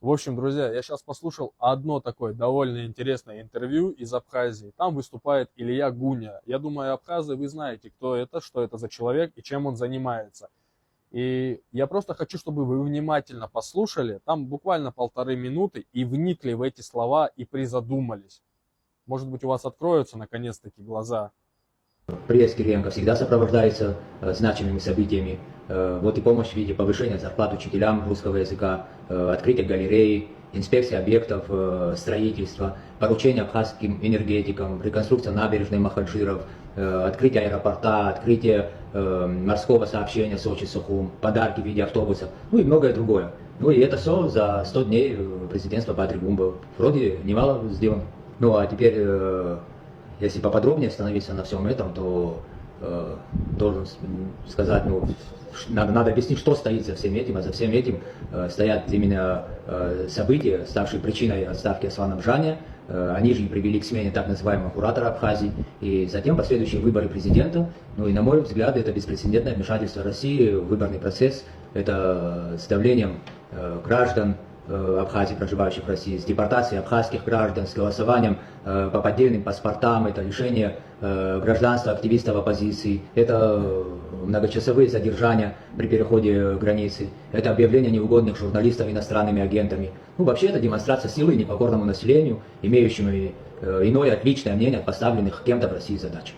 В общем, друзья, я сейчас послушал одно такое довольно интересное интервью из Абхазии. Там выступает Илья Гуня. Я думаю, абхазы, вы знаете, кто это, что это за человек и чем он занимается. И я просто хочу, чтобы вы внимательно послушали, там буквально 1,5 минуты, и вникли в эти слова и призадумались. Может быть, у вас откроются наконец-таки глаза. Приезд Кириенко всегда сопровождается значимыми событиями. Вот и помощь в виде повышения зарплат учителям русского языка, открытие галереи, инспекция объектов строительства, поручение абхазским энергетикам, реконструкция набережной Махаджиров, открытие аэропорта, открытие морского сообщения Сочи-Сухум, подарки в виде автобусов, ну и многое другое. Ну и это все за 100 дней президентства Патрик Бумба. Вроде немало сделано. Ну а теперь если поподробнее остановиться на всем этом, то должен сказать, ну, надо объяснить, что стоит за всем этим, а за всем этим стоят именно события, ставшие причиной отставки Аслана Бжаня. Они же и привели к смене так называемого куратора Абхазии, и затем последующие выборы президента. Ну и на мой взгляд, это беспрецедентное вмешательство России в выборный процесс, это с давлением граждан Абхазии, проживающих в России, с депортацией абхазских граждан, с голосованием по поддельным паспортам, это лишение гражданства активистов оппозиции, это многочасовые задержания при переходе границы, это объявление неугодных журналистов иностранными агентами. Ну, вообще, это демонстрация силы непокорному населению, имеющему иное отличное мнение от поставленных кем-то в России задач.